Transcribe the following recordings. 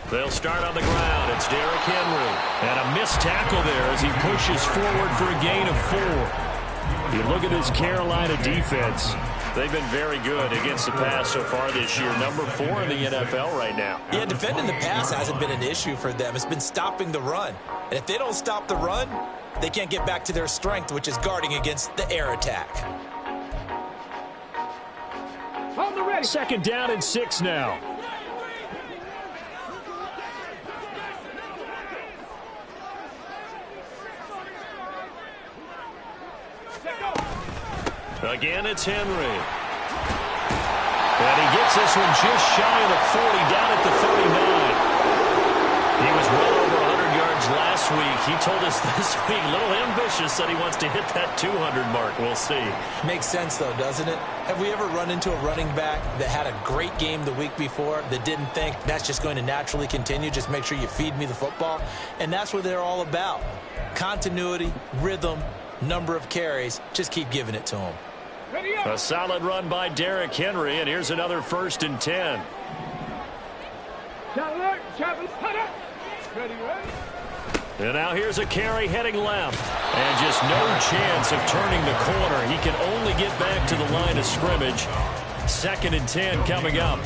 They'll start on the ground. It's Derrick Henry. And a missed tackle there as he pushes forward for a gain of 4. You look at this Carolina defense. They've been very good against the pass so far this year. Number 4 in the NFL right now. Yeah, defending the pass hasn't been an issue for them. It's been stopping the run. And if they don't stop the run, they can't get back to their strength, which is guarding against the air attack. Second down and 6 now. Again, it's Henry. And he gets this one just shy of the 40, down at the 39. He was well over 100 yards last week. He told us this week, a little ambitious, that he wants to hit that 200 mark. We'll see. Makes sense, though, doesn't it? Have we ever run into a running back that had a great game the week before that didn't think that's just going to naturally continue? Just make sure you feed me the football. And that's what they're all about. Continuity, rhythm, number of carries. Just keep giving it to them. A solid run by Derrick Henry, and here's another 1st and 10. And now here's a carry heading left. And just no chance of turning the corner. He can only get back to the line of scrimmage. 2nd and 10 coming up.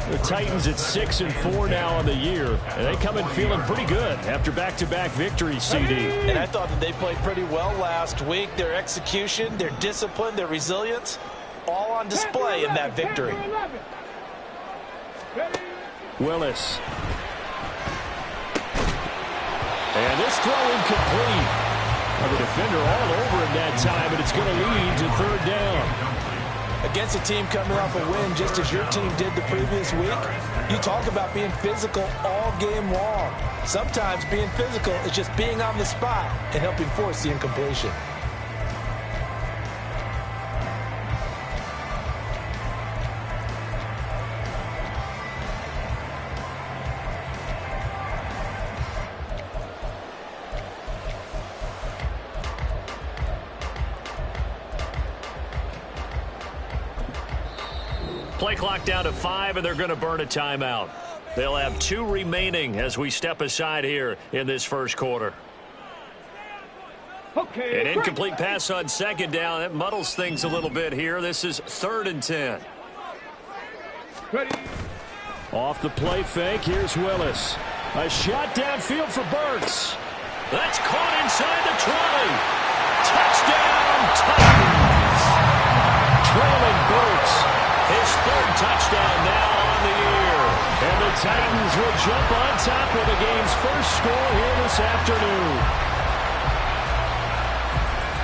The Titans at 6-4 now on the year. And they come in feeling pretty good after back-to-back victories, CD. And I thought that they played pretty well last week. Their execution, their discipline, their resilience, all on display in that victory. Willis. And this throw incomplete. The defender all over him that time, and it's going to lead to 3rd down. Against a team coming off a win just as your team did the previous week, you talk about being physical all game long. Sometimes being physical is just being on the spot and helping force the incompletion. Play clock down to 5, and they're going to burn a timeout. They'll have 2 remaining as we step aside here in this first quarter. Okay, an incomplete pass on 2nd down. That muddles things a little bit here. This is 3rd and 10. Ready. Off the play fake, here's Willis. A shot downfield for Burks. That's caught inside the 20. Touchdown, Titans. Trailing Burks. His 3rd touchdown now on the year. And the Titans will jump on top with the game's first score here this afternoon.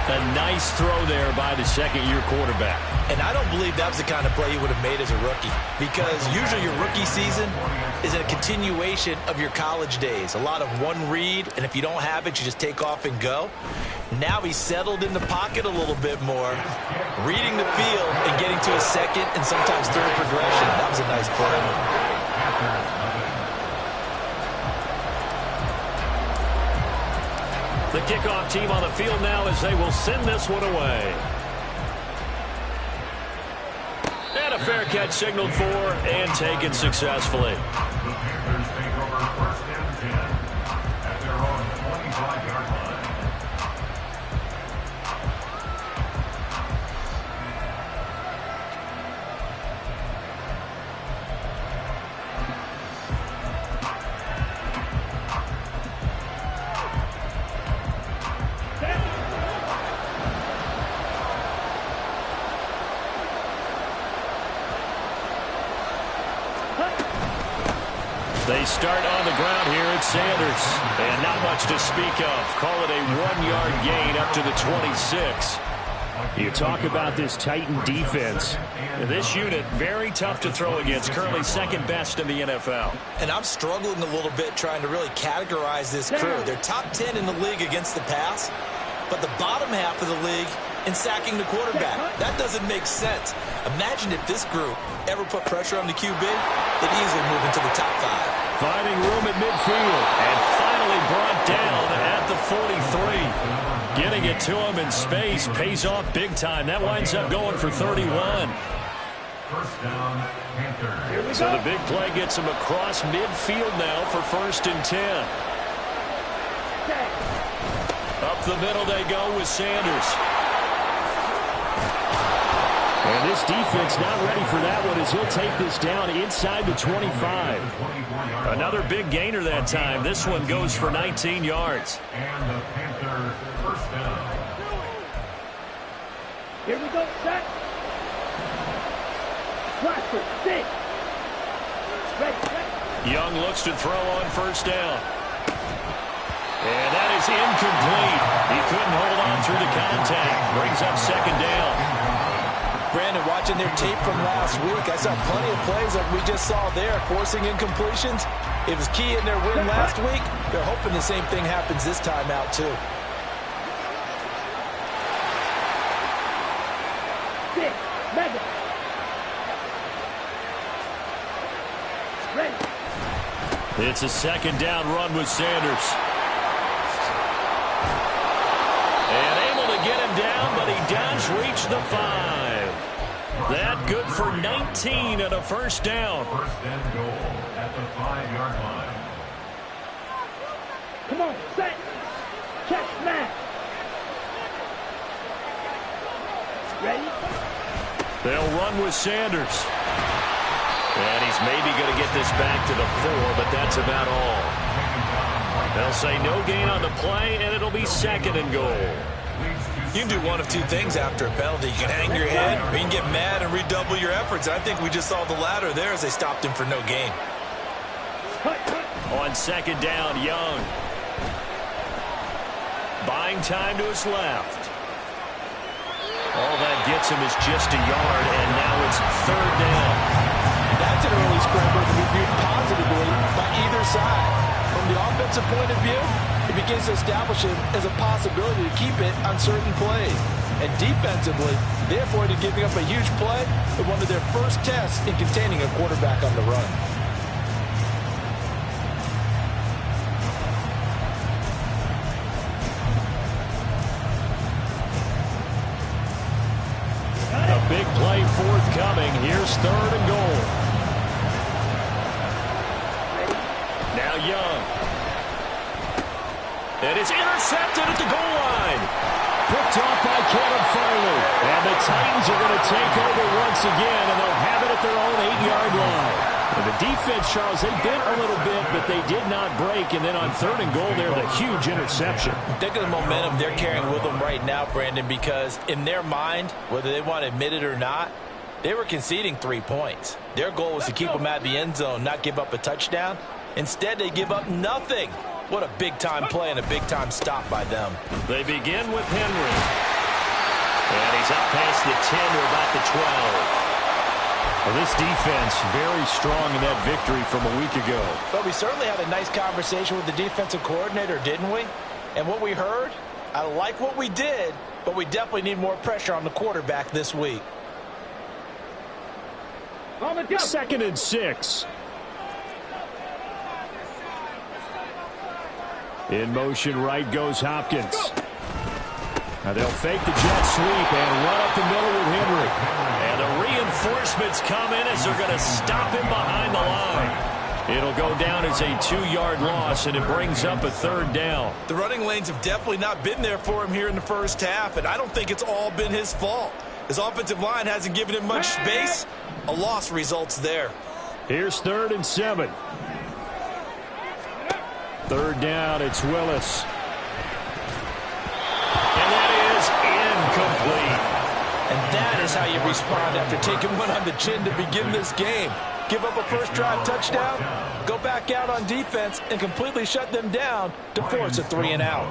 A nice throw there by the 2nd-year quarterback. And I don't believe that was the kind of play he would have made as a rookie. Because usually your rookie season is a continuation of your college days. A lot of one read, and if you don't have it, you just take off and go. Now he's settled in the pocket a little bit more, reading the field and getting to a 2nd and sometimes 3rd progression. That was a nice play. The kickoff team on the field now as they will send this one away. And a fair catch signaled for and taken successfully. They start on the ground here at Sanders. And not much to speak of. Call it a 1-yard gain up to the 26. You talk about this Titan defense. This unit, very tough to throw against. Currently 2nd best in the NFL. And I'm struggling a little bit trying to really categorize this crew. They're top 10 in the league against the pass, but the bottom half of the league in sacking the quarterback. That doesn't make sense. Imagine if this group ever put pressure on the QB, they'd easily move into the top 5. Finding room at midfield and finally brought down at the 43. Getting it to him in space pays off big time. That winds up going for 31. First down, Panthers. So the big play gets him across midfield now for 1st and 10. Up the middle they go with Sanders. And this defense not ready for that one as he'll take this down inside the 25. Another big gainer that time. This one goes for 19 yards. And the Panthers first down. Here we go, set. Watch 6. Ready. Young looks to throw on 1st down. And that is incomplete. He couldn't hold on through the contact. Brings up 2nd down. Brandon, watching their tape from last week, I saw plenty of plays like we just saw there, forcing incompletions. It was key in their win last week. They're hoping the same thing happens this time out, too. It's a 2nd down run with Sanders. And able to get him down, but he does reach the 5. That good for 19 and a 1st down. First and goal at the 5-yard line. Come on, set. Check, smash. Ready? They'll run with Sanders. And he's maybe going to get this back to the 4, but that's about all. They'll say no gain on the play, and it'll be 2nd and goal. You can do one of two things after a penalty. You can hang your head, or you can get mad and redouble your efforts. I think we just saw the latter there as they stopped him for no gain. On 2nd down, Young. Buying time to his left. All that gets him is just a yard, and now it's 3rd down. That's an early scramble to be viewed positively by either side. From the offensive point of view, it begins to establish him as a possibility to keep it on certain plays. And defensively, they avoided giving up a huge play in one of their first tests in containing a quarterback on the run. A big play forthcoming. Here's 3rd and goal. Now Young. And it's intercepted at the goal line. Picked off by Caleb Farley. And the Titans are going to take over once again, and they'll have it at their own 8-yard line. And the defense, Charles, they bent a little bit, but they did not break. And then on 3rd and goal there, the huge interception. Think of the momentum they're carrying with them right now, Brandon, because in their mind, whether they want to admit it or not, they were conceding 3 points. Their goal was to keep them out of the end zone, not give up a touchdown. Instead, they give up nothing. What a big-time play and a big-time stop by them. They begin with Henry. And he's up past the 10 to about the 12. Well, this defense very strong in that victory from a week ago. But we certainly had a nice conversation with the defensive coordinator, didn't we? And what we heard, I like what we did, but we definitely need more pressure on the quarterback this week. 2nd and 6. In motion, right goes Hopkins. Now they'll fake the jet sweep and run up the middle with Henry. And the reinforcements come in as they're going to stop him behind the line. It'll go down as a 2-yard loss, and it brings up a 3rd down. The running lanes have definitely not been there for him here in the first half, and I don't think it's all been his fault. His offensive line hasn't given him much space. A loss results there. Here's 3rd and 7. 3rd down, it's Willis. And that is incomplete. And that is how you respond after taking one on the chin to begin this game. Give up a first drive touchdown, go back out on defense, and completely shut them down to force a 3-and-out.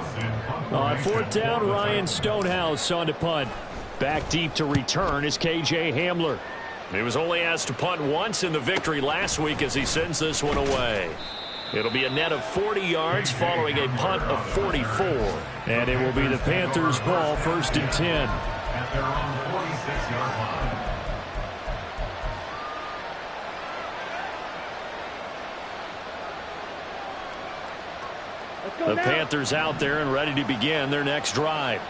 On 4th down, Ryan Stonehouse on to punt. Back deep to return is K.J. Hamler. He was only asked to punt once in the victory last week as he sends this one away. It'll be a net of 40 yards following a punt of 44. And it will be the Panthers' ball, 1st and 10. At their own 46-yard line. The Panthers out there and ready to begin their next drive.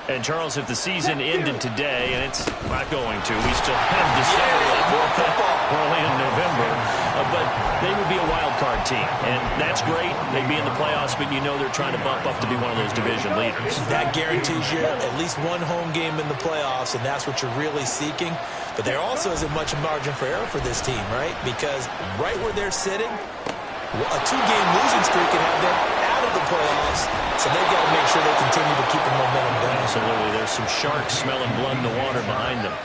And, Charles, if the season ended today, and it's not going to, we still have December left, early in November, but they would be a wild card team. And that's great. They'd be in the playoffs, but you know they're trying to bump up to be one of those division leaders. That guarantees you at least one home game in the playoffs, and that's what you're really seeking. But there also isn't much margin for error for this team, right? Because right where they're sitting, a two-game losing streak can have them out of the playoffs, so they've got to make sure they continue to keep the momentum going. Absolutely. There's some sharks smelling blood in the water behind them.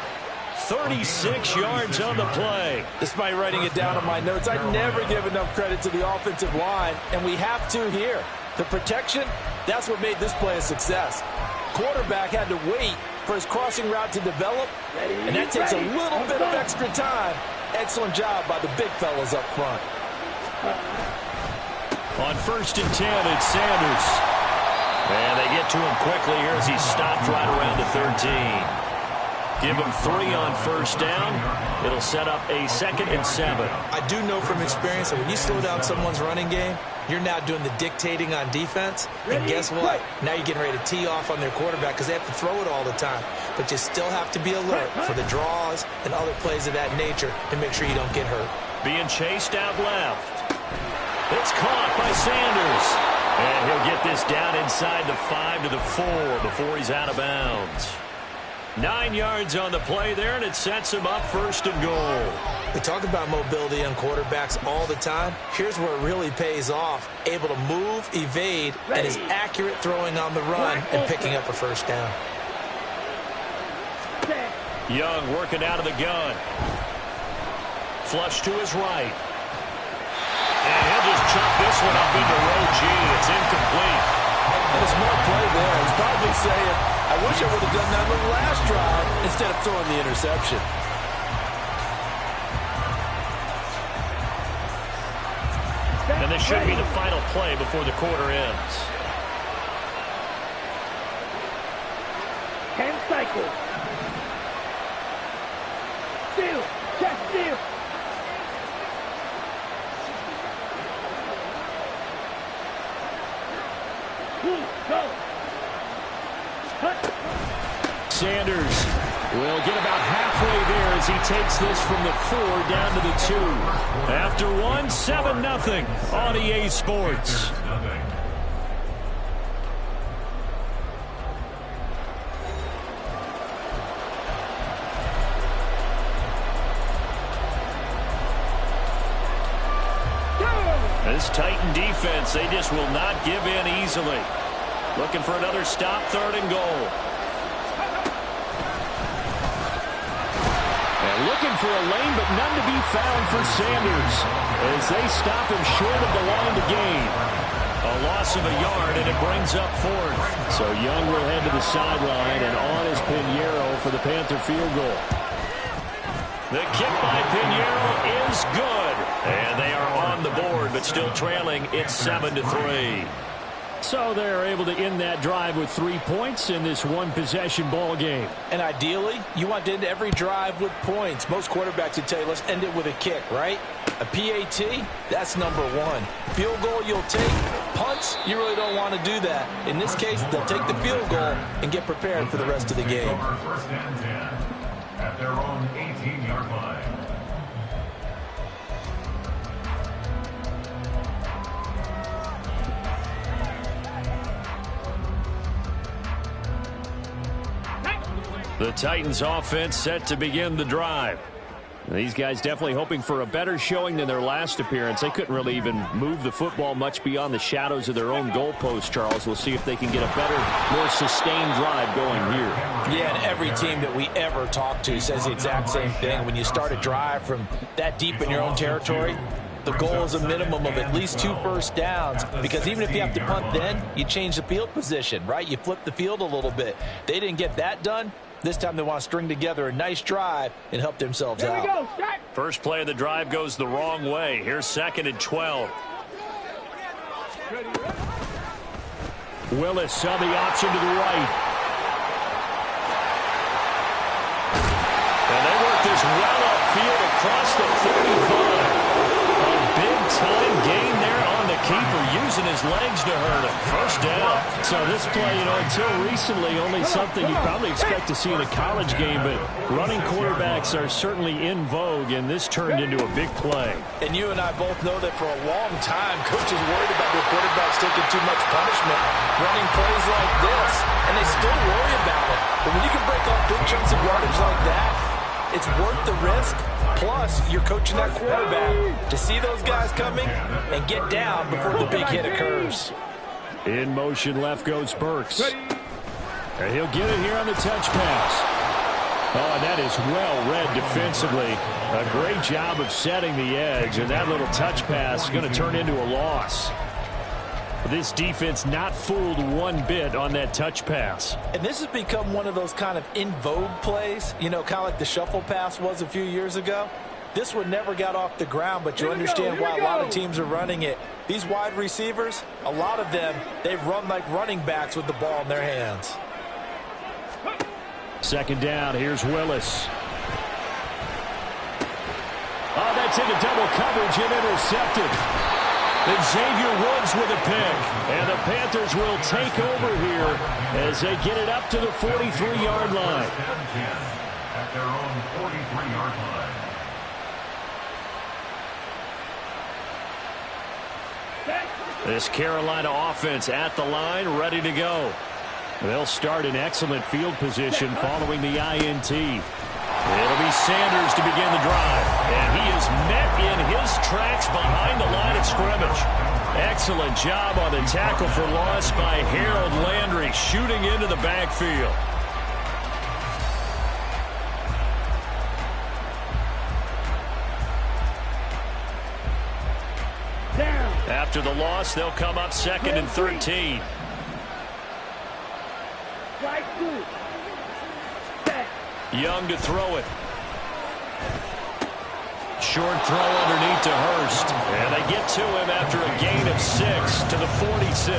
36 yards on the play. Despite writing it down on my notes, I never give enough credit to the offensive line, and we have to here. The protection, that's what made this play a success. Quarterback had to wait for his crossing route to develop, and that takes a little bit of extra time. Excellent job by the big fellas up front. On 1st and 10, it's Sanders. And they get to him quickly here as he stopped right around the 13. Give him 3 on 1st down. It'll set up a 2nd and 7. I do know from experience that when you slow down someone's running game, you're now doing the dictating on defense. And guess what? Now you're getting ready to tee off on their quarterback because they have to throw it all the time. But you still have to be alert for the draws and other plays of that nature to make sure you don't get hurt. Being chased out left. It's caught by Sanders. And he'll get this down inside the 5 to the 4 before he's out of bounds. 9 yards on the play there, and it sets him up 1st and goal. We talk about mobility on quarterbacks all the time. Here's where it really pays off. Able to move, evade, and is accurate throwing on the run and picking up a 1st down. Young working out of the gun. Flush to his right. And he'll just chop this one up into row G. It's incomplete. And a smart play there. He's probably saying, I wish I would have done that on the last drive instead of throwing the interception. And this should be the final play before the quarter ends. 10 cycles. Steal. Check steal. Go. Sanders will get about halfway there as he takes this from the 4 down to the 2. After 1, 7-0 on EA Sports. This Titan defense, they just will not give in easily. Looking for another stop, 3rd and goal. And looking for a lane, but none to be found for Sanders as they stop him short of the line to gain. A loss of a yard, and it brings up 4th. So Young will head to the sideline, and on is Pinheiro for the Panther field goal. The kick by Pinheiro is good. And they are on the board, but still trailing. It's 7-3. So they're able to end that drive with 3 points in this one-possession ball game. And ideally, you want to end every drive with points. Most quarterbacks would tell you, let's end it with a kick, right? A PAT, that's number 1. Field goal, you'll take. Punts, you really don't want to do that. In this case, they'll take the field goal and get prepared for the rest of the game. 1st and 10 at their own 18-yard line. The Titans offense set to begin the drive. These guys definitely hoping for a better showing than their last appearance. They couldn't really even move the football much beyond the shadows of their own goalpost, Charles. We'll see if they can get a better, more sustained drive going here. Yeah, and every team that we ever talk to says the exact same thing. When you start a drive from that deep in your own territory, the goal is a minimum of at least 2 1st downs, because even if you have to punt then, you change the field position, right? You flip the field a little bit. They didn't get that done. This time they want to string together a nice drive and help themselves out. Here we go. Start. First play of the drive goes the wrong way. Here's 2nd and 12. Willis on the option to the right. And they work this well upfield across the 45. A big-time gain there on the keeper using his legs to hurt him. First down. So this play, until recently, only something you probably expect to see in a college game, but running quarterbacks are certainly in vogue, and this turned into a big play. And you and I both know that for a long time, coaches worried about their quarterbacks taking too much punishment, running plays like this, and they still worry about it. But when you can break off big chunks of yardage like that, it's worth the risk. Plus, you're coaching that quarterback to see those guys coming and get down before the big hit occurs. In motion, left goes Burks. And he'll get it here on the touch pass. Oh, and that is well read defensively. A great job of setting the edge, and that little touch pass is going to turn into a loss. This defense not fooled one bit on that touch pass. And this has become one of those kind of in vogue plays, kind of like the shuffle pass was a few years ago. This one never got off the ground, but you understand why a lot of teams are running it. These wide receivers, a lot of them, they run like running backs with the ball in their hands. Second down, here's Willis. Oh, that's into double coverage and intercepted. And Xavier Woods with a pick. And the Panthers will take over here as they get it up to the 43-yard line. At their own 43-yard line. This Carolina offense at the line, ready to go. They'll start in excellent field position following the INT. It'll be Sanders to begin the drive. And he is met in his tracks behind the line of scrimmage. Excellent job on the tackle for loss by Harold Landry, shooting into the backfield. After the loss, they'll come up 2nd and 13. Young to throw it. Short throw underneath to Hurst. And they get to him after a gain of 6 to the 46.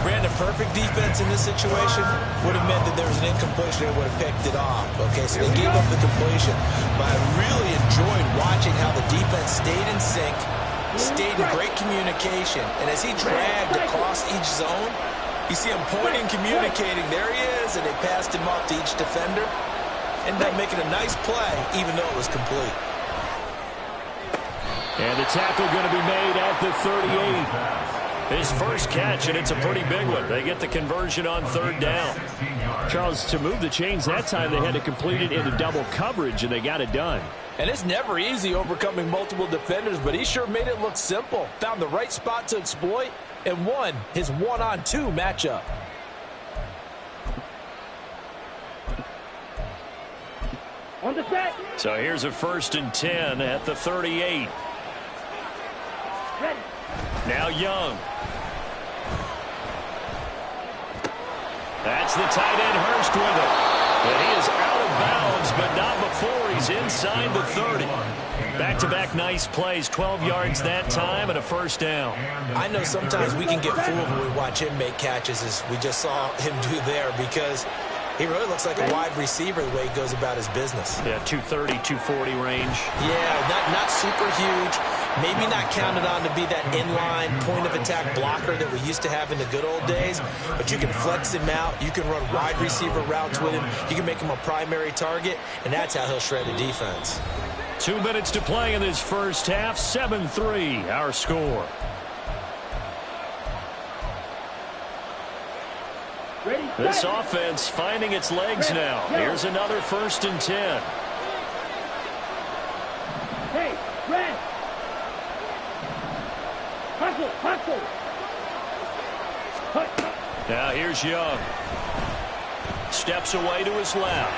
Brandon, perfect defense in this situation would have meant that there was an incompletion and would have picked it off. Okay, so they gave up the completion. But I really enjoyed watching how the defense stayed in sync, stayed in great communication. And as he dragged across each zone, you see him pointing, communicating. There he is, and they passed him off to each defender. Ended up making a nice play, even though it was complete. And the tackle going to be made at the 38. His first catch, and it's a pretty big one. They get the conversion on 3rd down. Charles, to move the chains that time, they had to complete it into double coverage, and they got it done. And it's never easy overcoming multiple defenders, but he sure made it look simple. Found the right spot to exploit and won his 1-on-2 matchup. On the set. So here's a 1st and 10 at the 38. Ready. Now Young. That's the tight end Hurst with it. And he is out of bounds, but not before he's inside the 30. Back-to-back nice plays, 12 yards that time and a 1st down. I know sometimes we can get fooled when we watch him make catches, as we just saw him do there, because he really looks like a wide receiver the way he goes about his business. Yeah, 230, 240 range. Yeah, not super huge. Maybe not counted on to be that inline point-of-attack blocker that we used to have in the good old days. But you can flex him out. You can run wide receiver routes with him. You can make him a primary target, and that's how he'll shred a defense. 2 minutes to play in this first half. 7-3, our score. This offense finding its legs now. Here's another 1st and 10. Hey, red. Hustle, hustle. Now here's Young. Steps away to his left.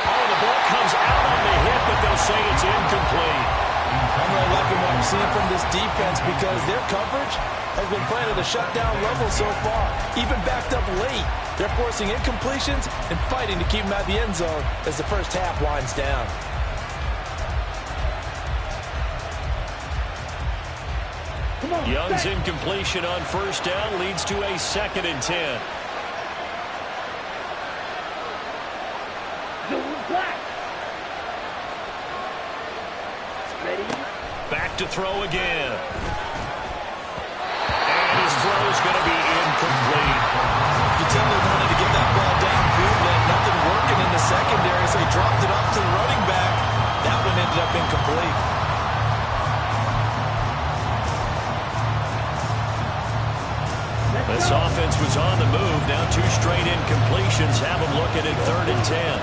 Oh, the ball comes out on the hit, but they'll say it's incomplete. I'm really liking what I'm seeing from this defense because their coverage has been playing at a shutdown level so far. Even backed up late, they're forcing incompletions and fighting to keep them out of the end zone as the first half winds down. Young's incompletion on 1st down leads to a 2nd and 10. Ready. Back to throw again. his throw is going to be incomplete. You tell they wanted to get that ball downfield, but had nothing working in the secondary, so he dropped it off to the running back. That one ended up incomplete. This offense was on the move. Now 2 straight incompletions have them looking at 3rd and 10.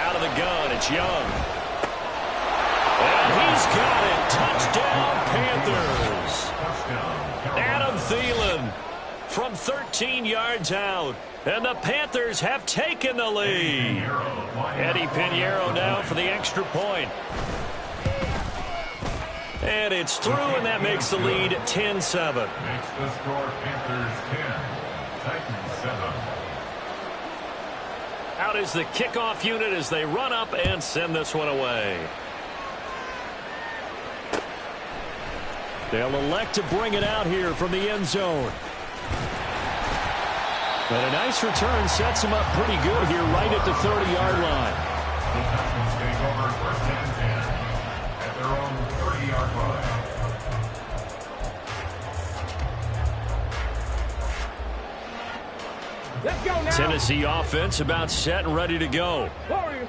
Out of the gun, it's Young. And he's got it. Touchdown, Panthers. Adam Thielen from 13 yards out. And the Panthers have taken the lead. Eddie Pinheiro now for the extra point. And it's through, and that makes the lead 10-7. Makes the score Panthers 10, Titans 7. Out is the kickoff unit as they run up and send this one away. They'll elect to bring it out here from the end zone. And a nice return sets him up pretty good here right at the 30-yard line. The Titans take over 1st and 10 at their own 30-yard line. Let's go now. Tennessee offense about set and ready to go.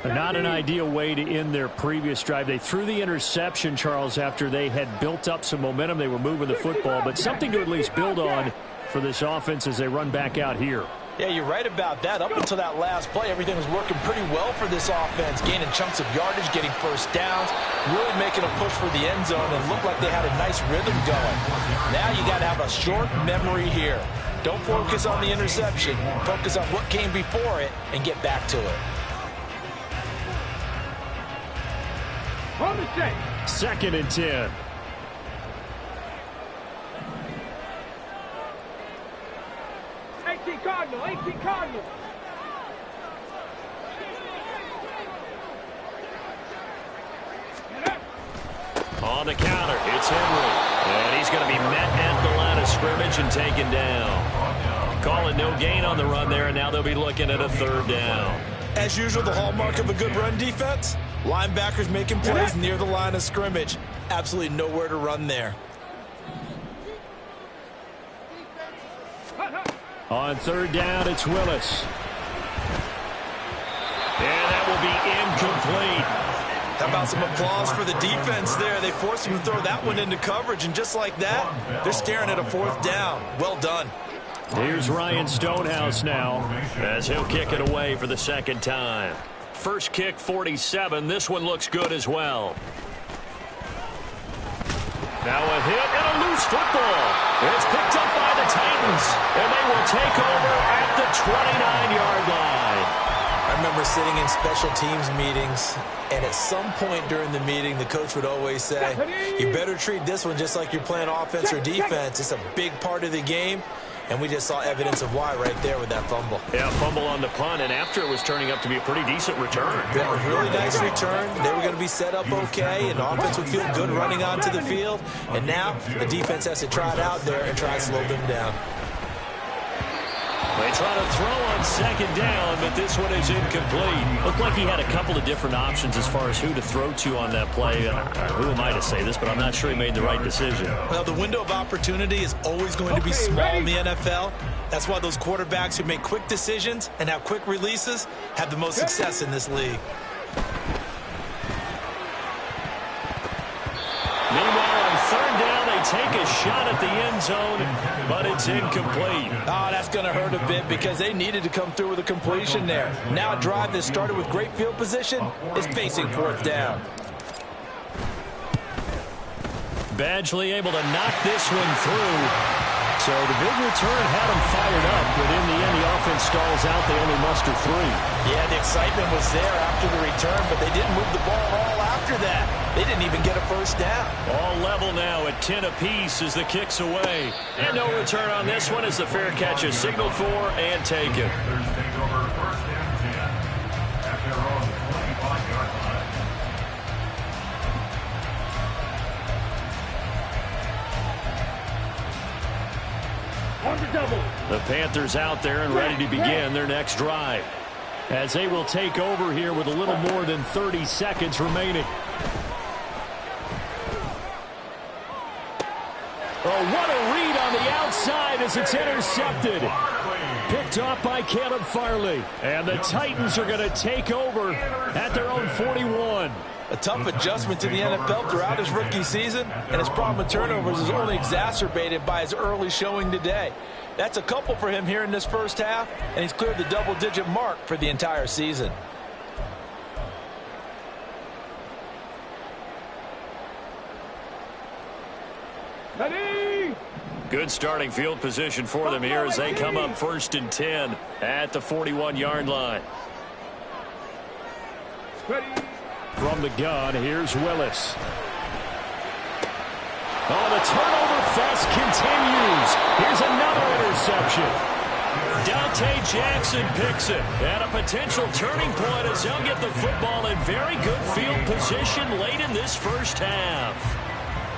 Not an ideal way to end their previous drive. They threw the interception, Charles, after they had built up some momentum. They were moving the football, but something to at least build on for this offense as they run back out here. Yeah, you're right about that. Up until that last play, everything was working pretty well for this offense, gaining chunks of yardage, getting first downs, really making a push for the end zone, and looked like they had a nice rhythm going. Now you got to have a short memory here. Don't focus on the interception. Focus on what came before it and get back to it. On the check. 2nd and 10. Cardinal, 18 Cardinal. On the counter, it's Henry. And he's going to be met at the line of scrimmage and taken down. Calling no gain on the run there, and now they'll be looking at a 3rd down. As usual, the hallmark of a good run defense, linebackers making plays near the line of scrimmage. Absolutely nowhere to run there. On 3rd down, it's Willis. And that will be incomplete. How about some applause for the defense there? They forced him to throw that one into coverage, and just like that, they're staring at a 4th down. Well done. Here's Ryan Stonehouse now as he'll kick it away for the 2nd time. First kick, 47. This one looks good as well. Now a hit and a loose football. It's picked up by the Titans, and they will take over at the 29-yard line. I remember sitting in special teams meetings, and at some point during the meeting, the coach would always say, you better treat this one just like you're playing offense or defense. It's a big part of the game, and we just saw evidence of why right there with that fumble. Yeah, fumble on the punt, and after it was turning up to be a pretty decent return. That was a really nice return. They were going to be set up okay, and the offense would feel good running onto the field. And now the defense has to try it out there and try to slow them down. They try to throw on 2nd down, but this one is incomplete. Looked like he had a couple of different options as far as who to throw to on that play. Who am I to say this, but I'm not sure he made the right decision. Well, the window of opportunity is always going to be small in the NFL. That's why those quarterbacks who make quick decisions and have quick releases have the most success in this league. Meanwhile, on 3rd down, they take a shot at the end zone, but it's incomplete. Oh, that's going to hurt a bit because they needed to come through with a completion there. Now a drive that started with great field position is facing 4th down. Badgley able to knock this one through. So the big return had them fired up, but in the end, the offense stalls out. They only muster 3. Yeah, the excitement was there after the return, but they didn't move the ball at all after that. They didn't even get a 1st down. All level now at 10 apiece as the kick's away. And no return on this one as the fair catch is signaled for and taken. Panthers take over 1st and 10 at their own 25-yard line. On the double. The Panthers out there and ready to begin their next drive, as they will take over here with a little more than 30 seconds remaining. Oh, what a inside as it's intercepted. Picked off by Caleb Farley. And the Titans are going to take over at their own 41. A tough adjustment to the NFL throughout his rookie season, and his problem with turnovers is only exacerbated by his early showing today. That's a couple for him here in this first half, and he's cleared the double-digit mark for the entire season. Ready? Good starting field position for them here as they come up 1st and 10 at the 41-yard line. Ready? From the gun, here's Willis. Oh, the turnover fest continues. Here's another interception. Dante Jackson picks it. And a potential turning point as they'll get the football in very good field position late in this first half.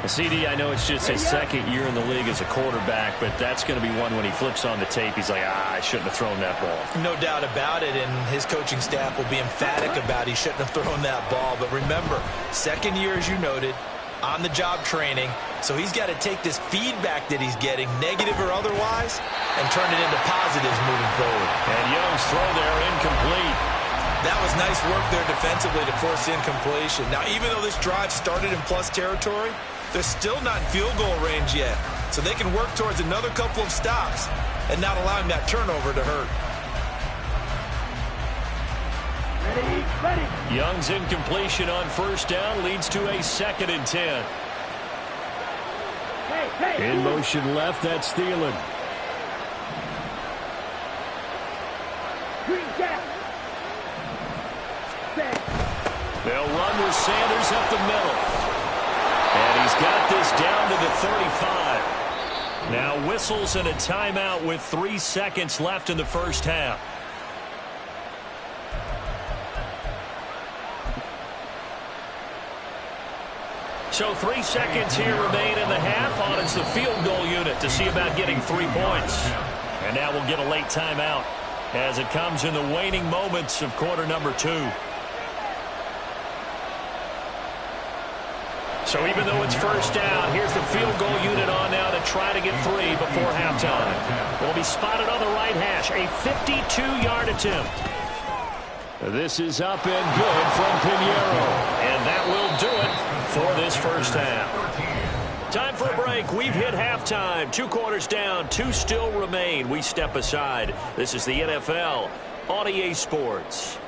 CD, I know it's just his second year in the league as a quarterback, but that's going to be one when he flips on the tape, he's like, I shouldn't have thrown that ball. No doubt about it, and his coaching staff will be emphatic about he shouldn't have thrown that ball. But remember, second year, as you noted, on-the-job training, so he's got to take this feedback that he's getting, negative or otherwise, and turn it into positives moving forward. And Young's throw there incomplete. That was nice work there defensively to force incompletion. Now, even though this drive started in plus territory, they're still not in field goal range yet, so they can work towards another couple of stops and not allowing that turnover to hurt. Ready? Ready? Young's incompletion on first down leads to a 2nd and 10. Hey. In motion left, that's Thielen. Green gap. Set. They'll run with Sanders up the middle. And he's got this down to the 35. Now whistles and a timeout with 3 seconds left in the first half. So 3 seconds here remain in the half. On is the field goal unit to see about getting 3 points. And now we'll get a late timeout as it comes in the waning moments of quarter number 2. So even though it's first down, here's the field goal unit on now to try to get 3 before halftime. Will be spotted on the right hash, a 52-yard attempt. This is up and good from Pinheiro. And that will do it for this first half. Time for a break. We've hit halftime. 2 quarters down, 2 still remain. We step aside. This is the NFL on EA Sports.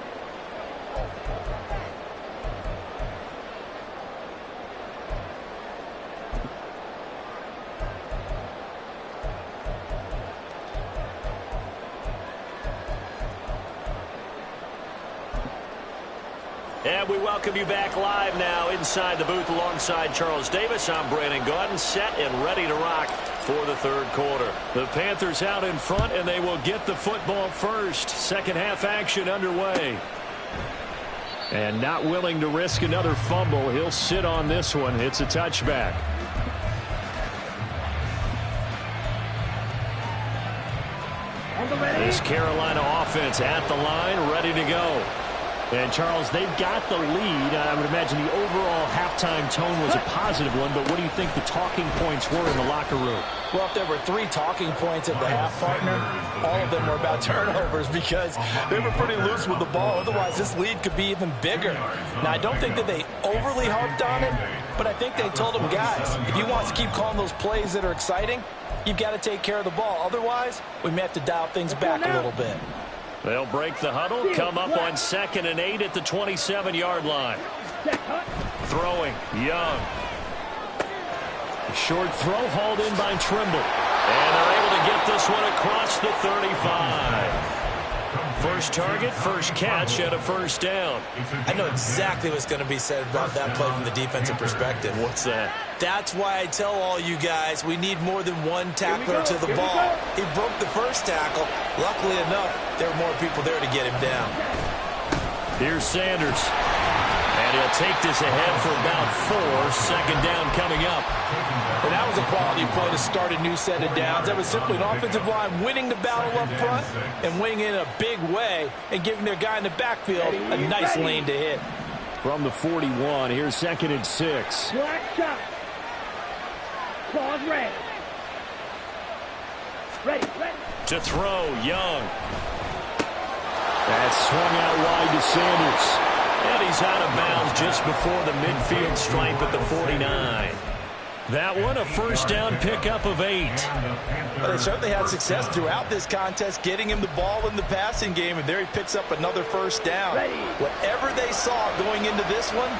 And we welcome you back live now inside the booth alongside Charles Davis. I'm Brandon Gaudin, set and ready to rock for the third quarter. The Panthers out in front, and they will get the football first. Second half action underway. And not willing to risk another fumble. He'll sit on this one. It's a touchback. This Carolina offense at the line, ready to go. And, Charles, they've got the lead. I would imagine the overall halftime tone was a positive one, but what do you think the talking points were in the locker room? Well, if there were 3 talking points at the half, partner, all of them were about turnovers because they were pretty loose with the ball. Otherwise, this lead could be even bigger. Now, I don't think that they overly harped on it, but I think they told them, guys, if you want to keep calling those plays that are exciting, you've got to take care of the ball. Otherwise, we may have to dial things back a little bit. They'll break the huddle, come up on 2nd and 8 at the 27-yard line. Throwing, Young. Short throw hauled in by Trimble. And they're able to get this one across the 35. First target, first catch, and a first down. I know exactly what's going to be said about that play from the defensive perspective. What's that? That's why I tell all you guys we need more than one tackler to the ball. He broke the first tackle. Luckily enough, there were more people there to get him down. Here's Sanders. And he'll take this ahead for about 4. Second down coming up. And that was a quality play to start a new set of downs. That was simply an offensive line winning the battle up front and winning in a big way and giving their guy in the backfield a nice lane to hit. From the 41, here's 2nd and 6. Black shot. Claws red. To throw, Young. That's swung out wide to Sanders. And he's out of bounds just before the midfield stripe at the 49. That one, a first down pickup of 8. Well, they certainly had success throughout this contest, getting him the ball in the passing game, and there he picks up another first down. Whatever they saw going into this one,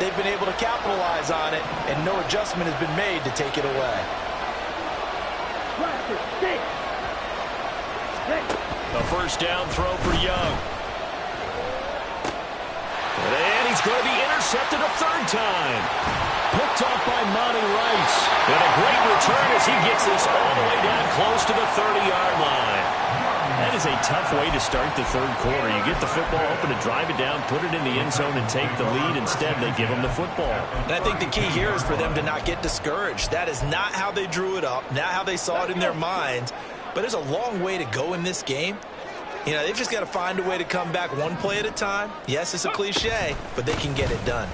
they've been able to capitalize on it, and no adjustment has been made to take it away. A first down throw for Young. And he's going to be intercepted a third time. Picked off by Monty Rice. And a great return as he gets this all the way down close to the 30-yard line. That is a tough way to start the third quarter. You get the football open to drive it down, put it in the end zone, and take the lead. Instead, they give him the football. And I think the key here is for them to not get discouraged. That is not how they drew it up, not how they saw it in their minds. But there's a long way to go in this game. You know, they've just got to find a way to come back one play at a time. Yes, it's a cliche, but they can get it done.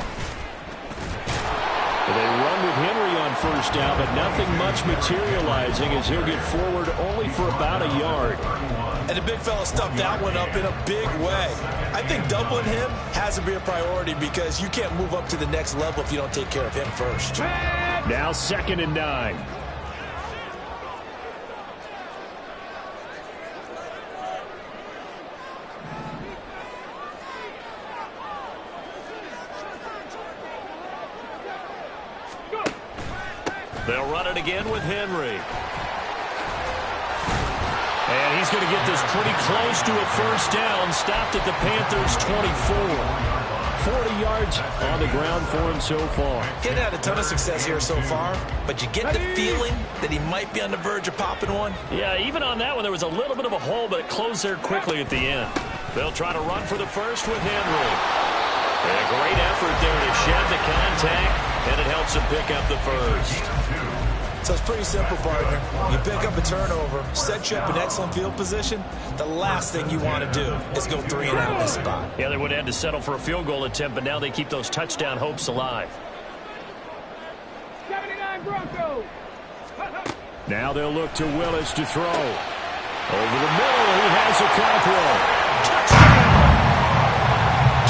They run with Henry on first down, but nothing much materializing as he'll get forward only for about a yard. And the big fella stuffed that one up in a big way. I think doubling him has to be a priority because you can't move up to the next level if you don't take care of him first. Now 2nd and 9. They'll run it again with Henry. And he's going to get this pretty close to a first down. Stopped at the Panthers' 24. 40 yards on the ground for him so far. He's had a ton of success here so far, but you get the feeling that he might be on the verge of popping one. Yeah, even on that one, there was a little bit of a hole, but it closed there quickly at the end. They'll try to run for the first with Henry. And a great effort there to shed the contact, and it helps him pick up the first. So it's pretty simple, partner. You pick up a turnover, set you up in excellent field position. The last thing you want to do is go 3 and out in this spot. Yeah, they would have had to settle for a field goal attempt, but now they keep those touchdown hopes alive. 79 Broncos. Now they'll look to Willis to throw. Over the middle, he has a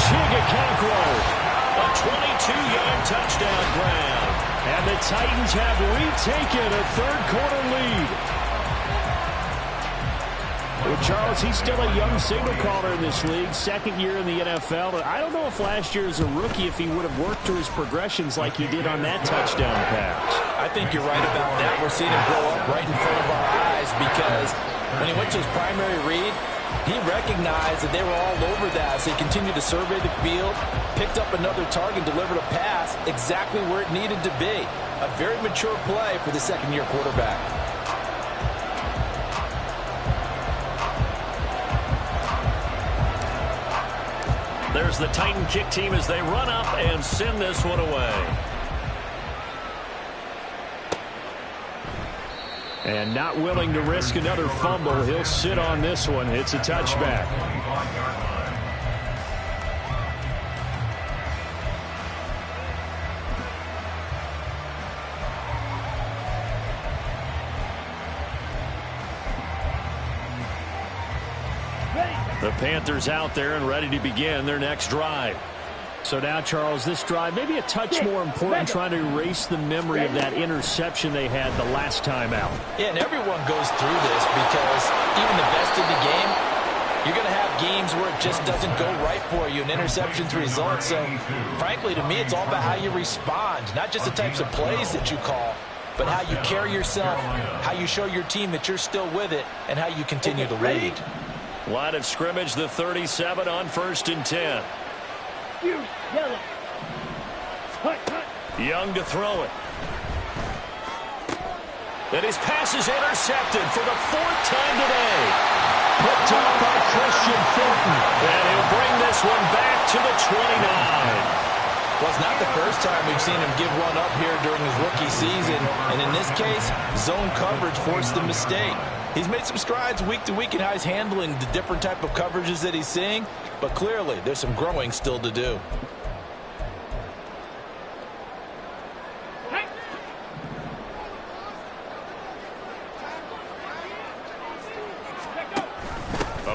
Chigga Conqueror. A 22-yard touchdown grab. And the Titans have retaken a third-quarter lead. Well, Charles, he's still a young signal caller in this league, second year in the NFL. But I don't know if last year as a rookie, if he would have worked through his progressions like he did on that touchdown pass. I think you're right about that. We're seeing him grow up right in front of our eyes because when he went to his primary read, he recognized that they were all over that, so he continued to survey the field, picked up another target, delivered a pass exactly where it needed to be. A very mature play for the second-year quarterback. There's the Titan kick team as they run up and send this one away. And not willing to risk another fumble, he'll sit on this one. It's a touchback. The Panthers out there and ready to begin their next drive. So now, Charles, this drive maybe a touch more important, trying to erase the memory of that interception they had the last time out. Yeah, and everyone goes through this because even the best in the game, you're going to have games where it just doesn't go right for you, and interceptions result. So, frankly, to me, it's all about how you respond, not just the types of plays that you call, but how you carry yourself, how you show your team that you're still with it, and how you continue to lead. Line of scrimmage, the 37 on 1st and 10. Young to throw it. And his pass is intercepted for the 4th time today. Picked up by Christian Fulton. And he'll bring this one back to the 29. Well, it's not the first time we've seen him give one up here during his rookie season. And in this case, zone coverage forced the mistake. He's made some strides week to week in how he's handling the different type of coverages that he's seeing. But clearly, there's some growing still to do.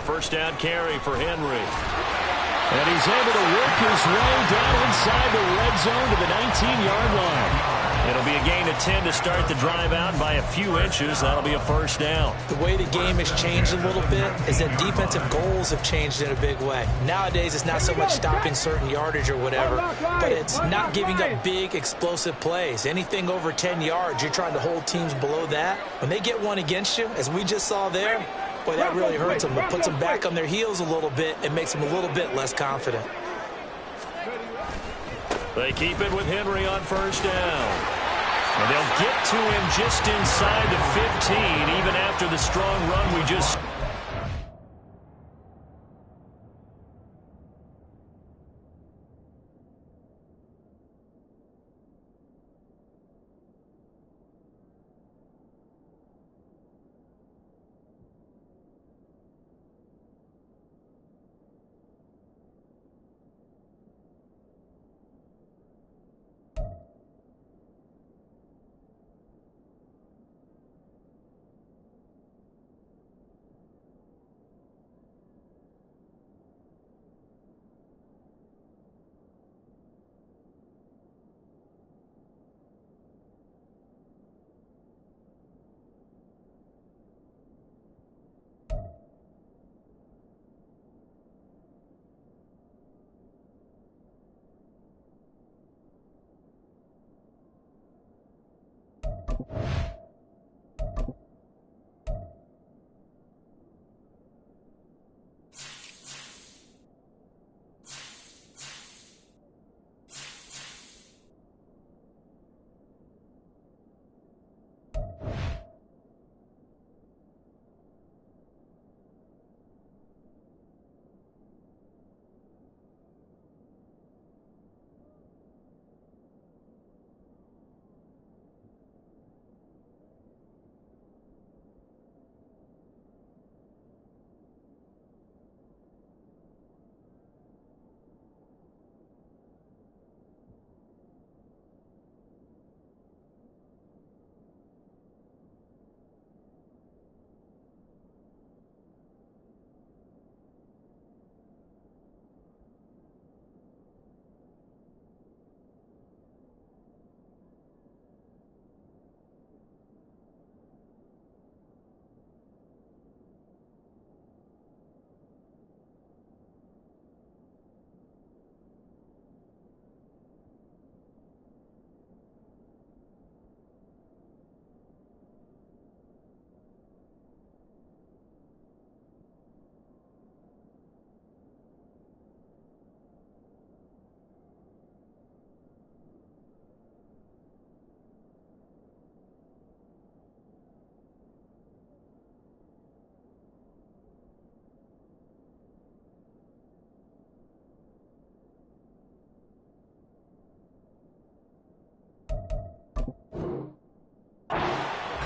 first down carry for Henry. And he's able to work his way down inside the red zone to the 19-yard line. It'll be a gain of 10 to start the drive out by a few inches. That'll be a first down. The way the game has changed a little bit is that defensive goals have changed in a big way. Nowadays, it's not so much stopping certain yardage or whatever, but it's not giving up big, explosive plays. Anything over 10 yards, you're trying to hold teams below that. When they get one against you, as we just saw there, boy, that really hurts them. It puts them back on their heels a little bit and makes them a little bit less confident. They keep it with Henry on first down. And they'll get to him just inside the 15, even after the strong run we just...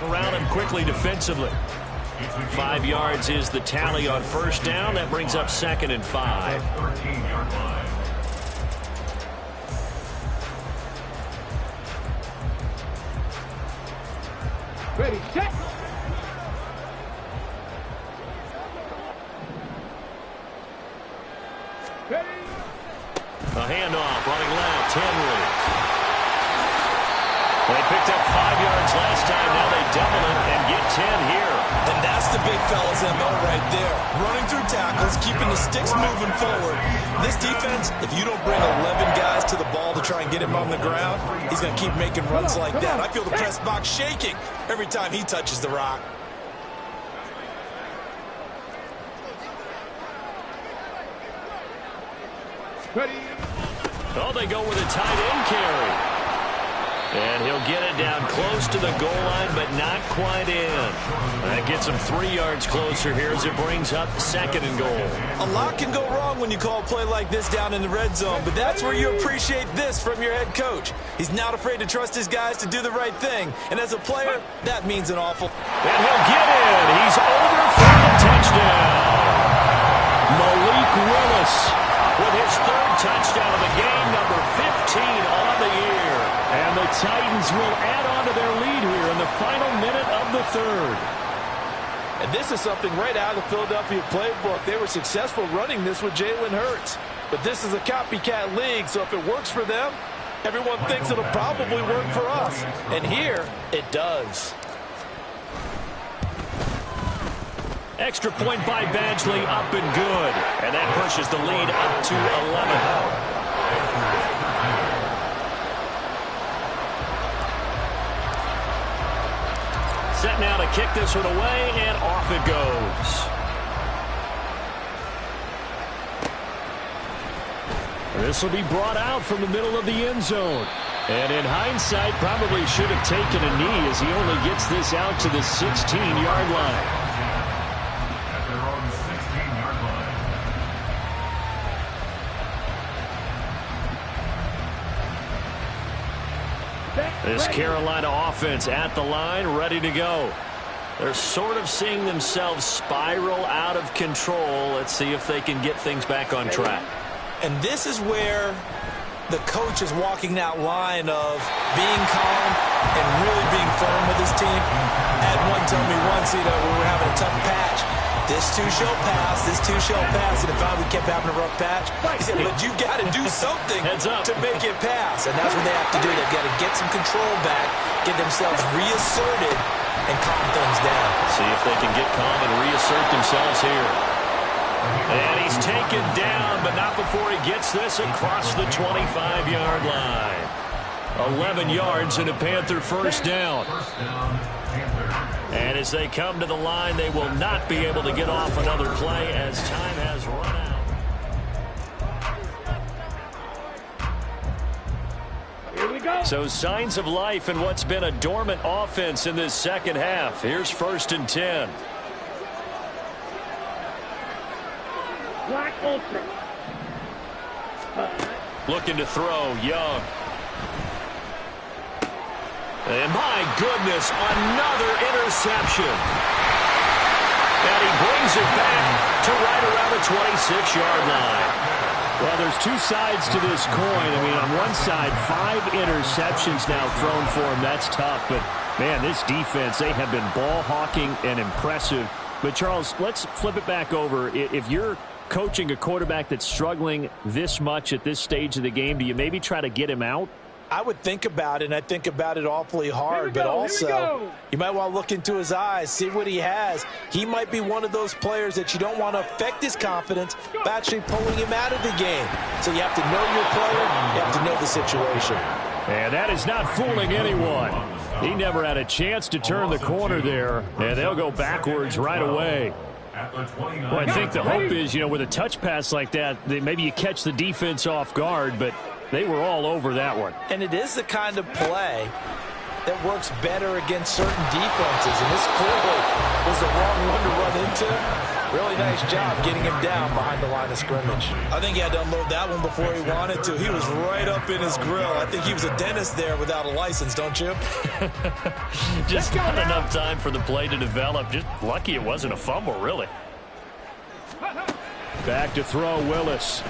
around him quickly defensively. 5 yards is the tally on first down. That brings up 2nd and 5. 13-yard line. Ready, set. Ready. A handoff, running left, Henry. They picked up 5 yards last time. Now they double it and get 10 here. And that's the big fella's MO right there. Running through tackles, keeping the sticks moving forward. This defense, if you don't bring 11 guys to the ball to try and get him on the ground, he's going to keep making runs like that. I feel the press box shaking every time he touches the rock. Ready. Oh, they go with a tight end carry. And he'll get it down close to the goal line, but not quite in. That gets him 3 yards closer here as it brings up 2nd and goal. A lot can go wrong when you call a play like this down in the red zone, but that's where you appreciate this from your head coach. He's not afraid to trust his guys to do the right thing, and as a player, that means an awful. And he'll get in. He's over for the touchdown. Malik Willis with his 3rd touchdown of the game, number 15 on the year. And the Titans will add on to their lead here in the final minute of the 3rd. And this is something right out of the Philadelphia playbook. They were successful running this with Jalen Hurts. But this is a copycat league, so if it works for them, everyone thinks it'll probably work for us. And here, it does. Extra point by Badgley, up and good. And that pushes the lead up to 11. Set now to kick this one away, and off it goes. This will be brought out from the middle of the end zone. And in hindsight, probably should have taken a knee as he only gets this out to the 16-yard line. At their own 16-yard line. This Carolina offense at the line, ready to go. They're sort of seeing themselves spiral out of control. Let's see if they can get things back on track. And this is where the coach is walking that line of being calm and really being firm with his team. I had one tell me once, we were having a tough patch. This too shall pass, this too shall pass. And if we kept having a rough patch, he said, but you got to do something to make it pass. And that's what they have to do. They've got to get some control back, get themselves reasserted, and calm things down. See if they can get calm and reassert themselves here. And he's taken down, but not before he gets this across the 25-yard line. 11 yards and a Panther first down. And as they come to the line, they will not be able to get off another play as time has run out. Here we go. So signs of life in what's been a dormant offense in this second half. Here's 1st and 10. Black Ultra. Looking to throw, Young. And my goodness, another interception. And he brings it back to right around the 26-yard line. Well, there's two sides to this coin. I mean, on one side, 5 interceptions now thrown for him. That's tough. But, man, this defense, they have been ball hawking and impressive. But, Charles, let's flip it back over. If you're coaching a quarterback that's struggling this much at this stage of the game, do you maybe try to get him out? I would think about it, and I think about it awfully hard. But also, you might want to look into his eyes, see what he has. He might be one of those players that you don't want to affect his confidence by actually pulling him out of the game. So you have to know your player. You have to know the situation. And that is not fooling anyone. He never had a chance to turn the corner there, and they'll go backwards right away. Well, I think the hope is, with a touch pass like that, maybe you catch the defense off guard, but they were all over that one. And it is the kind of play that works better against certain defenses, and this clearly was the wrong one to run into. Really nice job getting him down behind the line of scrimmage. I think he had to unload that one before he wanted to. He was right up in his grill. I think he was a dentist there without a license, don't you? Just not enough time for the play to develop. Just lucky it wasn't a fumble, really. Back to throw, Willis.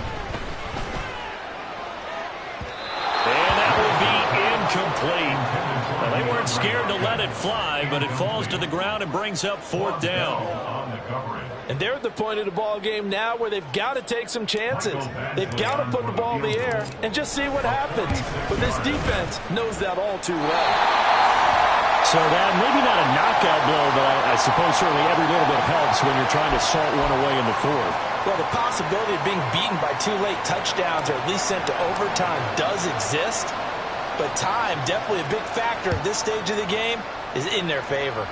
And that will be incomplete. Well, they weren't scared to let it fly, but it falls to the ground and brings up 4th down. And they're at the point of the ball game now where they've got to take some chances. They've got to put the ball in the air and just see what happens. But this defense knows that all too well. So that maybe not a knockout blow, but I suppose certainly every little bit helps when you're trying to salt one away in the 4th. Well, the possibility of being beaten by 2 late touchdowns or at least sent to overtime does exist. But time, definitely a big factor at this stage of the game, is in their favor.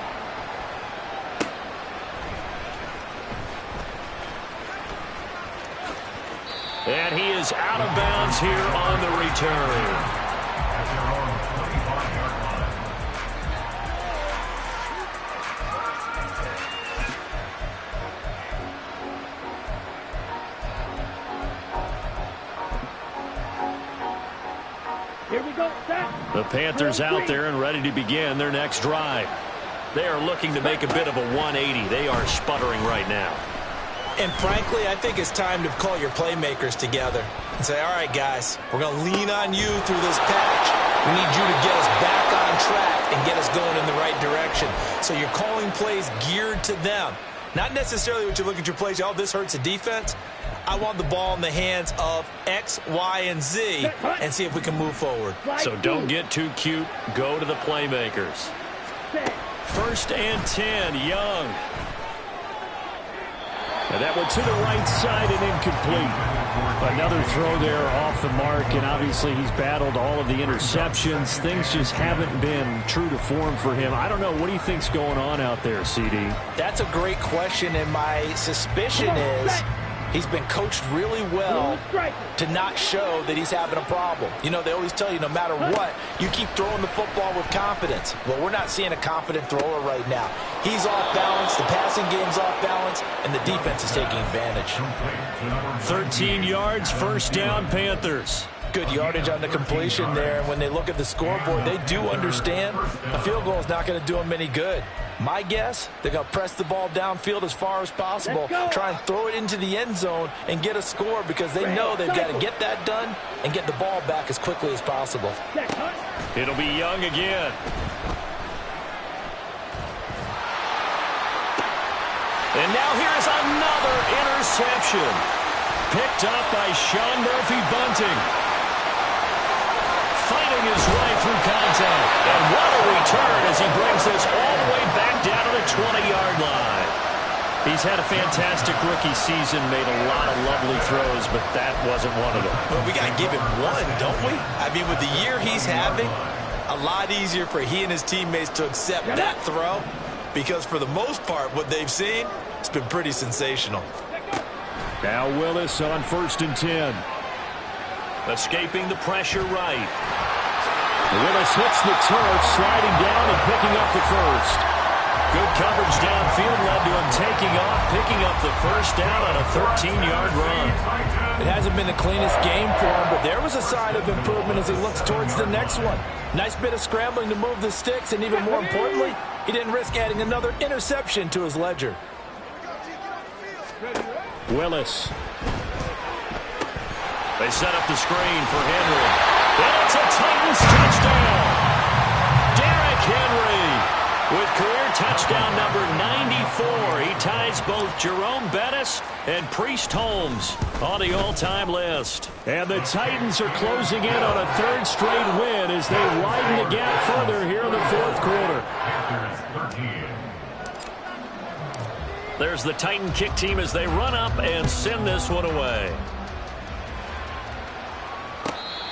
And he is out of bounds here on the return. Here we go, set. The Panthers out there and ready to begin their next drive. They are looking to make a bit of a 180. They are sputtering right now. And frankly, I think it's time to call your playmakers together and say, all right, guys, we're going to lean on you through this patch. We need you to get us back on track and get us going in the right direction. So you're calling plays geared to them. Not necessarily what you look at your plays, oh, this hurts the defense. I want the ball in the hands of X, Y, and Z and see if we can move forward. So don't get too cute. Go to the playmakers. 1st and 10, Young. And that one to the right side and incomplete. Another throw there off the mark, and obviously he's battled all of the interceptions. Things just haven't been true to form for him. I don't know. What do you think's going on out there, CD? That's a great question, and my suspicion is he's been coached really well to not show that he's having a problem. You know, they always tell you no matter what, you keep throwing the football with confidence. Well, we're not seeing a confident thrower right now. He's off balance, the passing game's off balance, and the defense is taking advantage. 13 yards, 1st down, Panthers. Good yardage on the completion there. And when they look at the scoreboard, they do understand a field goal is not going to do them any good. My guess, they're going to press the ball downfield as far as possible, try and throw it into the end zone and get a score because they know they've got to get that done and get the ball back as quickly as possible. It'll be Young again. And now here's another interception. Picked up by Sean Murphy-Bunting. Fighting his way through contact. And what a return as he brings this all the way back down to the 20-yard line. He's had a fantastic rookie season, made a lot of lovely throws, but that wasn't one of them. But we got to give him one, don't we? I mean, with the year he's having, a lot easier for he and his teammates to accept that throw because for the most part, what they've seen, it's been pretty sensational. Now Willis on 1st and 10. Escaping the pressure right. Willis hits the turf, sliding down and picking up the first. Good coverage downfield led to him taking off, picking up the 1st down on a 13-yard run. It hasn't been the cleanest game for him, but there was a sign of improvement as he looks towards the next one. Nice bit of scrambling to move the sticks, and even more importantly, he didn't risk adding another interception to his ledger. Willis. They set up the screen for Henry. And it's a Titans touchdown. Derrick Henry with career touchdown number 94. He ties both Jerome Bettis and Priest Holmes on the all-time list. And the Titans are closing in on a 3rd straight win as they widen the gap further here in the 4th quarter. There's the Titan kick team as they run up and send this one away.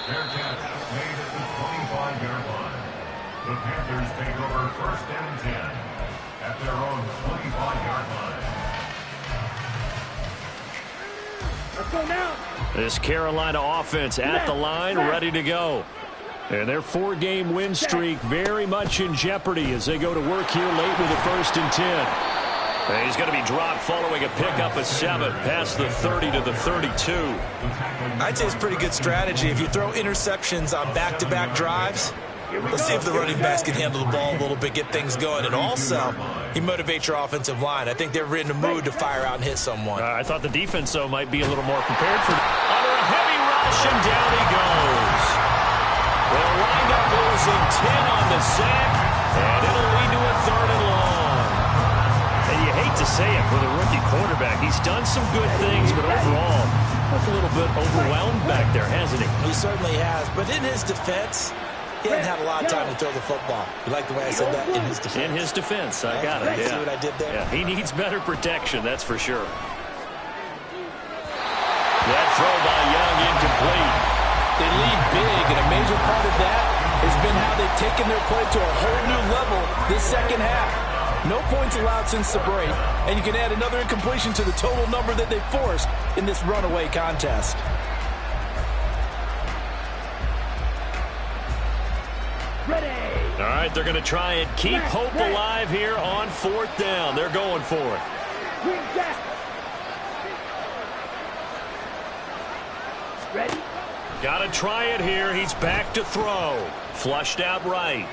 Bearcats made at the 25-yard line. The Panthers take over 1st and 10 at their own 25-yard line. Let's go now. This Carolina offense at the line, ready to go. And their 4-game win streak very much in jeopardy as they go to work here late with a 1st and 10. And he's going to be dropped following a pickup of 7 past the 30 to the 32. I'd say it's pretty good strategy. If you throw interceptions on back-to-back drives, let's see if the running backs can handle the ball a little bit, get things going. And also, he motivates your offensive line. I think they're in the mood to fire out and hit someone. I thought the defense, though, might be a little more prepared for under a heavy rush, and down he goes. They'll wind up losing 10 on the sack, and it'll lead to a 3rd and long. And you hate to say it with a rookie quarterback. He's done some good things, but overall, looks a little bit overwhelmed back there, hasn't he? He certainly has. But in his defense, he hasn't had a lot of time to throw the football. You like the way I said that? In his defense. In his defense. I got it. See what I did there? Yeah, he needs better protection, that's for sure. That throw by Young incomplete. They lead big, and a major part of that has been how they've taken their play to a whole new level this 2nd half. No points allowed since the break, and you can add another incompletion to the total number that they forced in this runaway contest. Ready. All right, they're going to try and keep hope alive here on 4th down. They're going for it. Green jack. Ready. Got to try it here. He's back to throw. Flushed out right.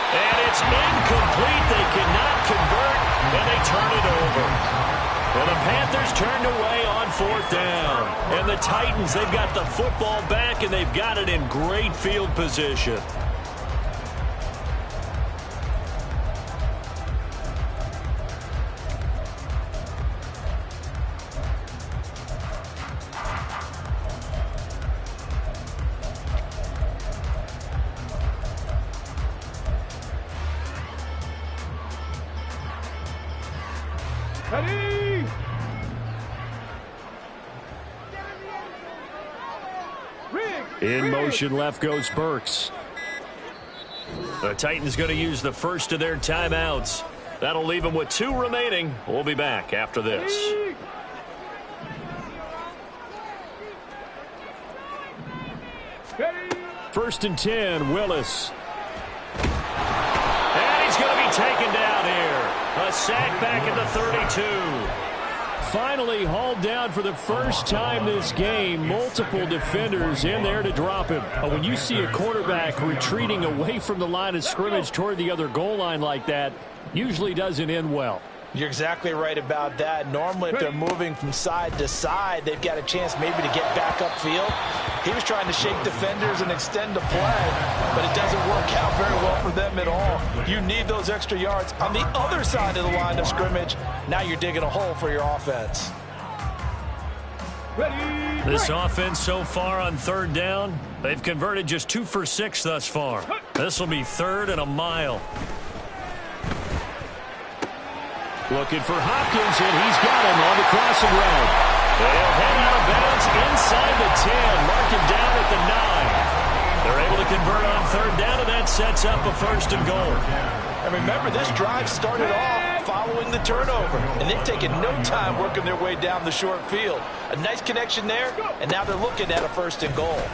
And it's incomplete. They cannot convert. and they turn it over. And the Panthers turned away on 4th down. And the Titans, they've got the football back, and they've got it in great field position. Ready! In motion left goes Burks. The Titans going to use the first of their timeouts. That'll leave them with 2 remaining. We'll be back after this. First and 10, Willis. And he's going to be taken down here. A sack back at the 32. Finally hauled down for the first time this game. Multiple defenders in there to drop him. When you see a quarterback retreating away from the line of scrimmage toward the other goal line like that, usually doesn't end well. You're exactly right about that. Normally, if they're moving from side to side, they've got a chance maybe to get back upfield. He was trying to shake defenders and extend the play, but it doesn't work out very well for them at all. You need those extra yards on the other side of the line of scrimmage. Now you're digging a hole for your offense. This offense so far on 3rd down, they've converted just 2 for 6 thus far. This will be 3rd and a mile. Looking for Hopkins, and he's got him on the crossing route. They'll head out of bounds inside the 10, mark him down at the 9. They're able to convert on 3rd down, and that sets up a 1st and goal. And remember, this drive started off following the turnover, and they've taken no time working their way down the short field. A nice connection there, and now they're looking at a 1st and goal.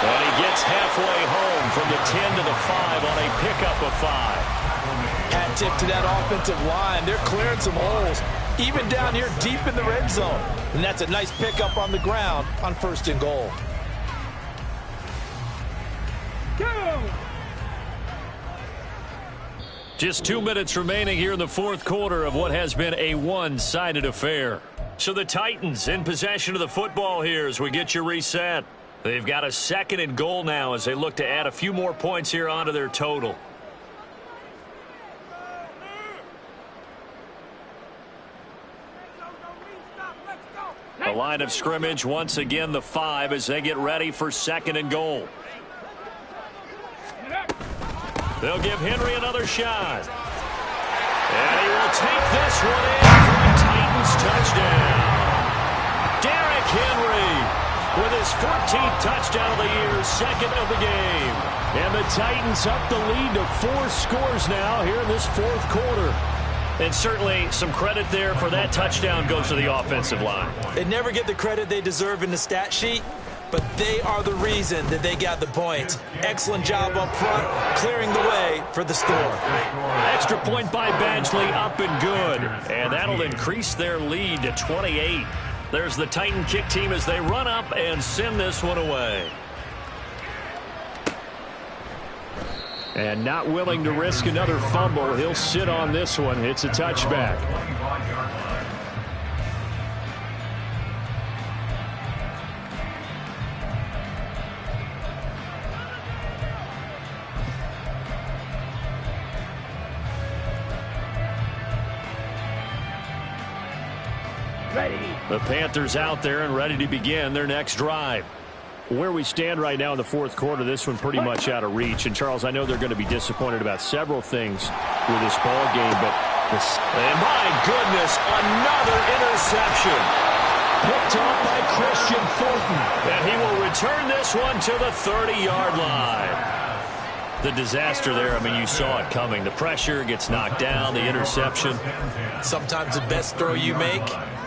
And he gets halfway home from the 10 to the 5 on a pickup of 5. Hat tip to that offensive line. They're clearing some holes, even down here deep in the red zone. And that's a nice pickup on the ground on 1st and goal. Go! Just 2 minutes remaining here in the 4th quarter of what has been a one-sided affair. So the Titans in possession of the football here as we get you reset. They've got a 2nd and goal now as they look to add a few more points here onto their total. The line of scrimmage, once again, the 5 as they get ready for 2nd and goal. They'll give Henry another shot. And he will take this one in for a Titans touchdown. Derrick Henry with his 14th touchdown of the year, 2nd of the game. And the Titans up the lead to 4 scores now here in this 4th quarter. And certainly some credit there for that touchdown goes to the offensive line. They never get the credit they deserve in the stat sheet, but they are the reason that they got the points. Excellent job up front, clearing the way for the score. Extra point by Badgley, up and good. And that'll increase their lead to 28. There's the Titan kick team as they run up and send this one away. And not willing to risk another fumble. He'll sit on this one. It's a touchback. Ready. The Panthers out there and ready to begin their next drive. Where we stand right now in the 4th quarter, this one pretty much out of reach. And, Charles, I know they're going to be disappointed about several things with this ball game, but and my goodness, another interception. Picked off by Christian Fulton. And he will return this one to the 30-yard line. The disaster there, I mean, you saw it coming. The pressure gets knocked down, the interception. Sometimes the best throw you make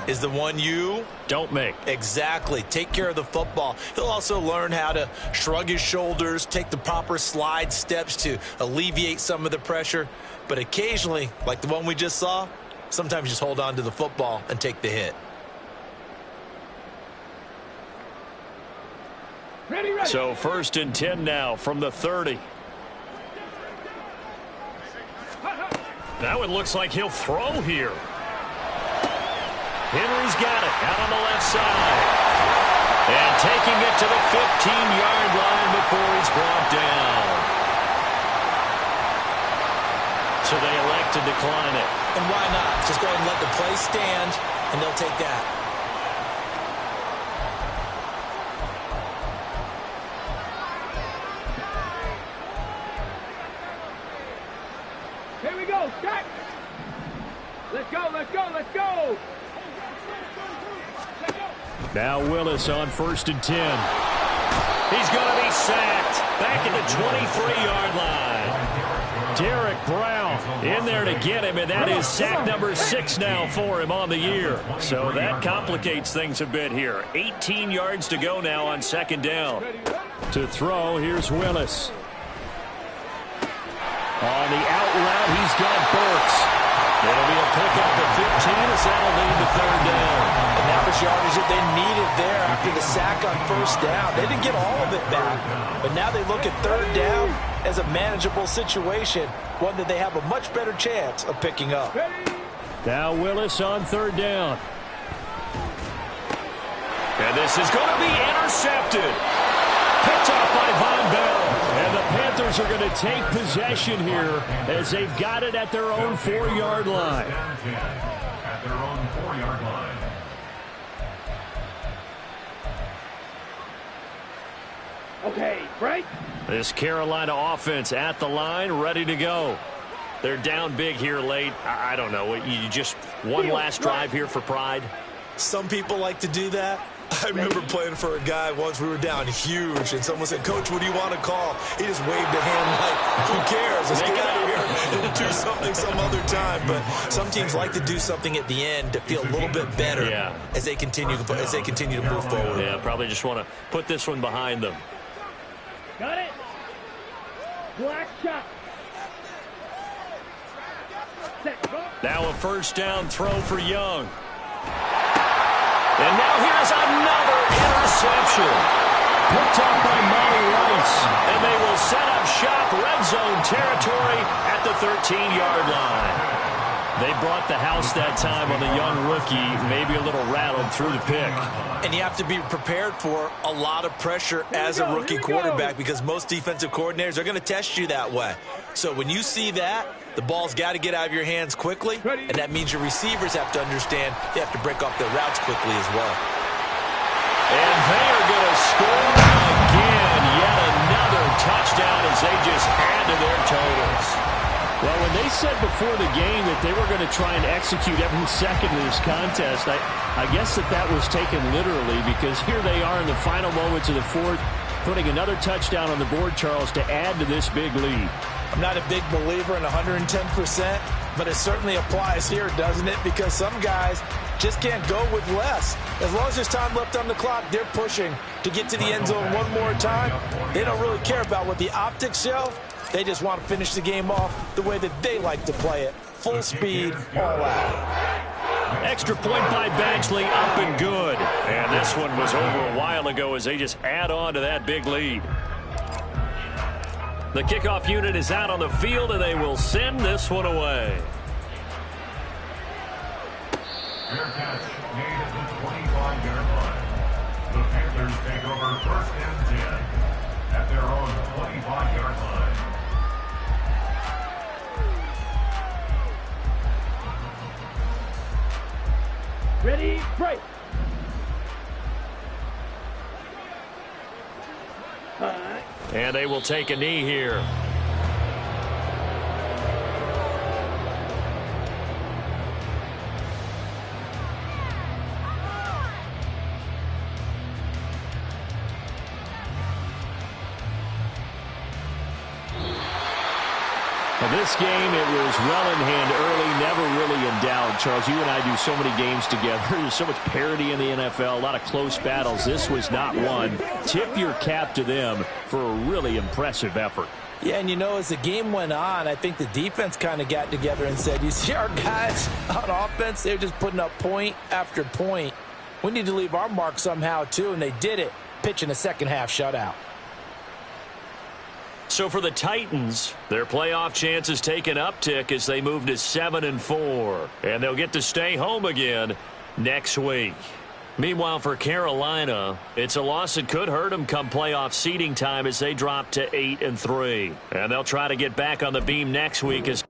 is the one you don't make. Exactly. Take care of the football. He'll also learn how to shrug his shoulders, take the proper slide steps to alleviate some of the pressure. But occasionally, like the one we just saw, sometimes just hold on to the football and take the hit. Ready, ready. So 1st and 10 now from the 30. That one looks like he'll throw here. Henry's got it out on the left side. And taking it to the 15-yard line before he's brought down. So they elect to decline it. And why not? Just go ahead and let the play stand, and they'll take that. Here we go, start. Let's go, let's go, let's go. Now Willis on 1st and 10. He's going to be sacked back at the 23-yard line. Derek Brown in there to get him, and that is sack number 6 now for him on the year. So that complicates things a bit here. 18 yards to go now on 2nd down. To throw, here's Willis. On the out route, he's got Burks. It'll be a pickup at 15 as that'll lead to 3rd down. And that was yardage that they needed there after the sack on 1st down. They didn't get all of it back, but now they look at 3rd down as a manageable situation, one that they have a much better chance of picking up. Now Willis on 3rd down. And this is going to be intercepted. Picked off by Von Bell. And the Panthers are going to take possession here as they've got it at their own 4-yard line. At their own 4-yard line. Okay, break. This Carolina offense at the line, ready to go. They're down big here late. I don't know. You just one last drive here for pride? Some people like to do that. I remember playing for a guy once. We were down huge, and someone said, "Coach, what do you want to call?" He just waved a hand like, "Who cares? Let's get out of here and do something some other time." But some teams like to do something at the end to feel a little bit better as they continue to move forward. Yeah, probably just want to put this one behind them. Got it. Black shot. Set, go. Now a 1st down throw for Young. And now here's another interception. Picked up by Monty Rice. And they will set up shop red zone territory at the 13-yard line. They brought the house that time on the young rookie, maybe a little rattled through the pick. And you have to be prepared for a lot of pressure as a rookie quarterback because most defensive coordinators are going to test you that way. So when you see that, the ball's got to get out of your hands quickly, and that means your receivers have to understand they have to break off their routes quickly as well. And they are going to score again. Yet another touchdown as they just add to their totals. Well, when they said before the game that they were going to try and execute every second of this contest, I guess that was taken literally because here they are in the final moments of the 4th, putting another touchdown on the board, Charles, to add to this big lead. I'm not a big believer in 110%, but it certainly applies here, doesn't it? Because some guys just can't go with less. As long as there's time left on the clock, they're pushing to get to the end zone one more time. They don't really care about what the optics show. They just want to finish the game off the way that they like to play it. Full speed, all out. Extra point by Badgley, up and good. And this one was over a while ago as they just add on to that big lead. The kickoff unit is out on the field, and they will send this one away. Fair catch made at the 25-yard line. The Panthers take over 1st and 10 at their own 25-yard line. Ready, break. And they will take a knee here. This game, it was well in hand early, never really in doubt. Charles, you and I do so many games together. There's so much parity in the NFL, a lot of close battles. This was not one. Tip your cap to them for a really impressive effort. Yeah, and you know, as the game went on, I think the defense kind of got together and said, you see our guys on offense, they're just putting up point after point. We need to leave our mark somehow, too, and they did it, pitching a second-half shutout. So for the Titans, their playoff chances take an uptick as they move to 7-4. And they'll get to stay home again next week. Meanwhile, for Carolina, it's a loss that could hurt them come playoff seeding time as they drop to 8-3. And they'll try to get back on the beam next week as